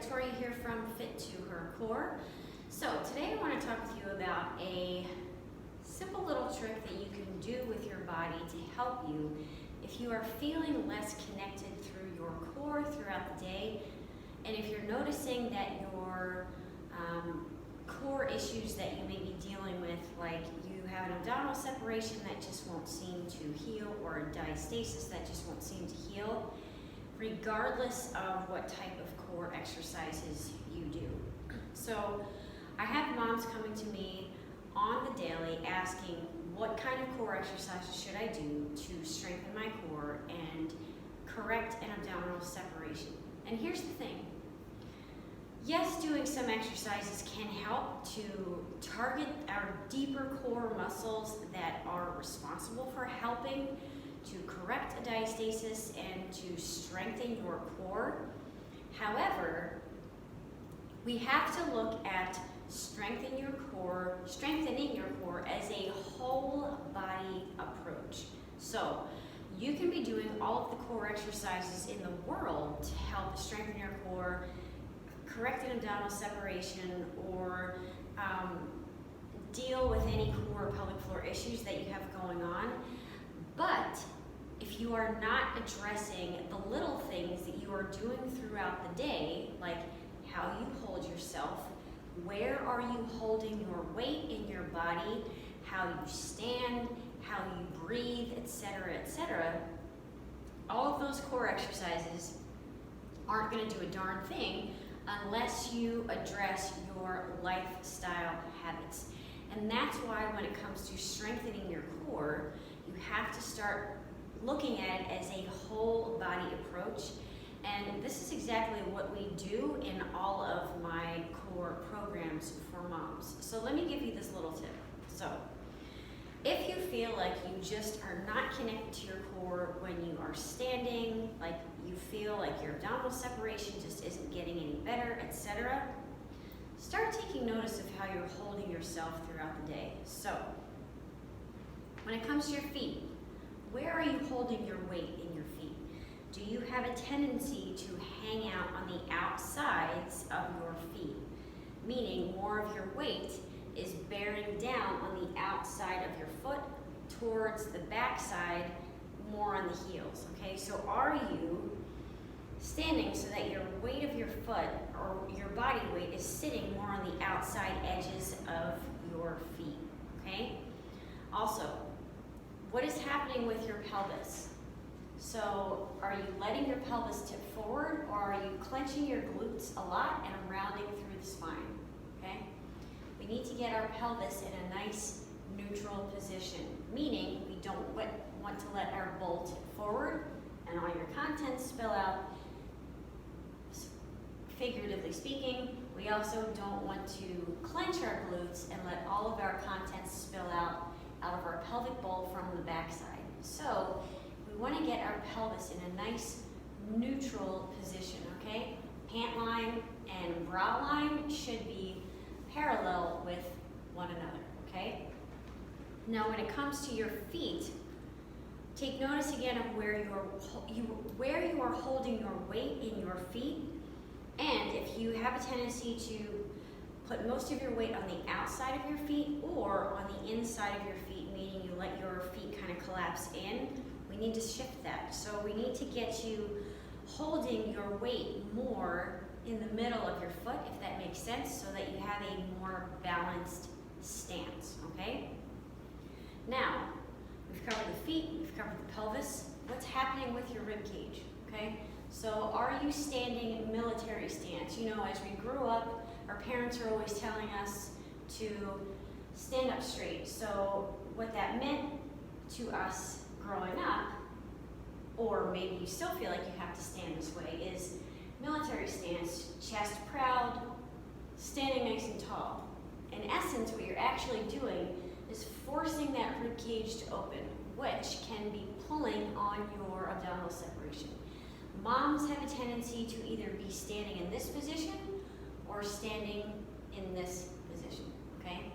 Victoria here from Fit to Her Core. So today I want to talk with you about a simple little trick that you can do with your body to help you if you are feeling less connected through your core throughout the day, and if you're noticing that your core issues that you may be dealing with, like you have an abdominal separation that just won't seem to heal, or a diastasis that just won't seem to heal, regardless of what type of core exercises you do. So I have moms coming to me on the daily asking, what kind of core exercises should I do to strengthen my core and correct an abdominal separation? And here's the thing. Yes, doing some exercises can help to target our deeper core muscles that are responsible for helping to correct a diastasis and to strengthen your core. However, we have to look at strengthening your core as a whole body approach. So you can be doing all of the core exercises in the world to help strengthen your core, correct an abdominal separation, or deal with any core pelvic floor issues that you have going on. But if you are not addressing the little things that you are doing throughout the day, like how you hold yourself, where are you holding your weight in your body, how you stand, how you breathe, etc., all of those core exercises aren't going to do a darn thing unless you address your lifestyle habits. And that's why when it comes to strengthening your core, you have to start looking at it as a whole body approach. And this is exactly what we do in all of my core programs for moms. So let me give you this little tip. So if you feel like you just are not connected to your core when you are standing, like you feel like your abdominal separation just isn't getting any better, etc., start taking notice of how you're holding yourself throughout the day. So when it comes to your feet, where are you holding your weight in your feet? Do you have a tendency to hang out on the outsides of your feet? Meaning more of your weight is bearing down on the outside of your foot towards the backside, more on the heels, okay? So are you standing so that your weight of your foot, or your body weight, is sitting more on the outside edges of your feet, okay? Also, what is happening with your pelvis? So are you letting your pelvis tip forward, or are you clenching your glutes a lot and rounding through the spine, okay? We need to get our pelvis in a nice neutral position, meaning we don't want to let our bowl tip forward and all your contents spill out, figuratively speaking. We also don't want to clench our glutes and let all of our contents spill out of our pelvic bowl from the backside. So we want to get our pelvis in a nice neutral position, okay? Pant line and bra line should be parallel with one another, okay? Now when it comes to your feet, take notice again of where you are holding your weight in your feet. And if you have a tendency to put most of your weight on the outside of your feet or on the inside of your feet, meaning you let your feet kind of collapse in, we need to shift that. So we need to get you holding your weight more in the middle of your foot, if that makes sense, so that you have a more balanced stance, okay? Now, we've covered the feet, we've covered the pelvis. What's happening with your rib cage, okay? So are you standing military stance? You know, as we grew up, our parents are always telling us to stand up straight. So what that meant to us growing up, or maybe you still feel like you have to stand this way, is military stance, chest proud, standing nice and tall. In essence, what you're actually doing is forcing that rib cage to open, which can be pulling on your abdominal separation. Moms have a tendency to either be standing in this position or standing in this position, okay?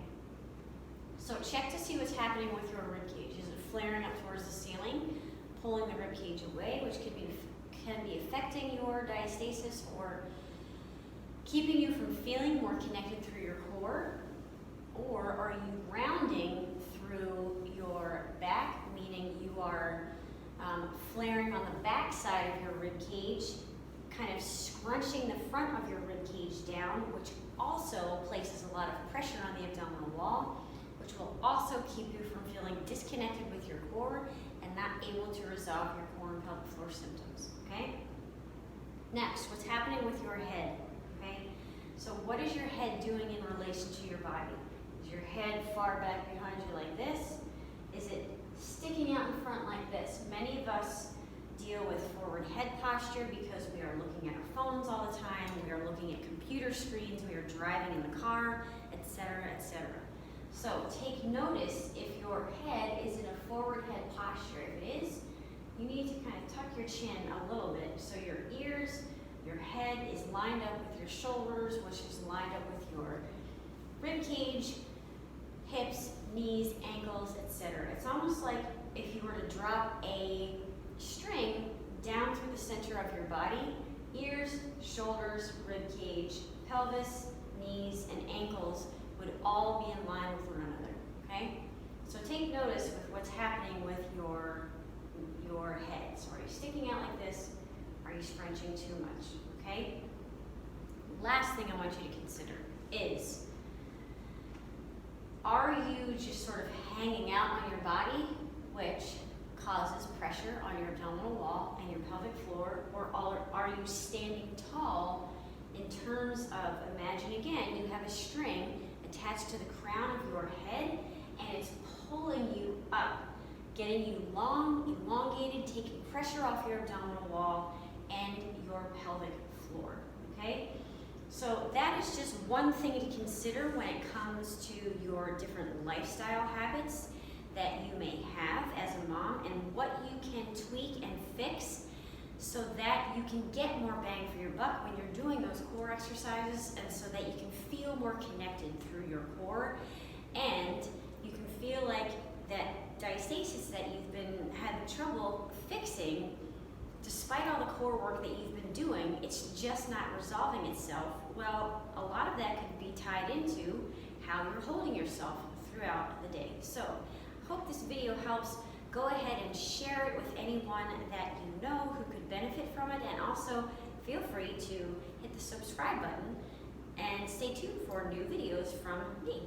So check to see what's happening with your rib cage. Is it flaring up towards the ceiling, pulling the rib cage away, which can be affecting your diastasis or keeping you from feeling more connected through your core? Or are you grounding through your back, meaning you are flaring on the back side of your rib cage, kind of scrunching the front of your rib cage down, which also places a lot of pressure on the abdominal wall, which will also keep you from feeling disconnected with your core and not able to resolve your core and pelvic floor symptoms, okay? Next, what's happening with your head, okay? So what is your head doing in relation to your body? Is your head far back behind you like this? Is it sticking out in front like this? Many of us deal with forward head posture because we are looking at our phones all the time, we are looking at computer screens, we are driving in the car, etc., etc. So take notice if your head is in a forward head posture. If it is, you need to kind of tuck your chin a little bit so your ears, your head is lined up with your shoulders, which is lined up with your rib cage, hips, knees, ankles, etc. It's almost like if you were to drop a string down through the center of your body, ears, shoulders, rib cage, pelvis, knees, and ankles would all be in line with one another, okay? So take notice with what's happening with your head. So are you sticking out like this? Are you scrunching too much, okay? Last thing I want you to consider is, are you just sort of hanging out on your body, which causes pressure on your abdominal wall and your pelvic floor, or are you standing tall in terms of, imagine again, you have a string attached to the crown of your head and it's pulling you up, getting you long, elongated, taking pressure off your abdominal wall and your pelvic floor, okay? So that is just one thing to consider when it comes to your different lifestyle habits that you may have as a mom and what you can tweak and fix so that you can get more bang for your buck when you're doing those core exercises, and so that you can feel more connected through your core and you can feel like that diastasis that you've been having trouble fixing, despite all the core work that you've been doing, it's just not resolving itself. Well, a lot of that could be tied into how you're holding yourself throughout the day. So I hope this video helps. Go ahead and share it with anyone that you know who could benefit from it, and also feel free to hit the subscribe button and stay tuned for new videos from me.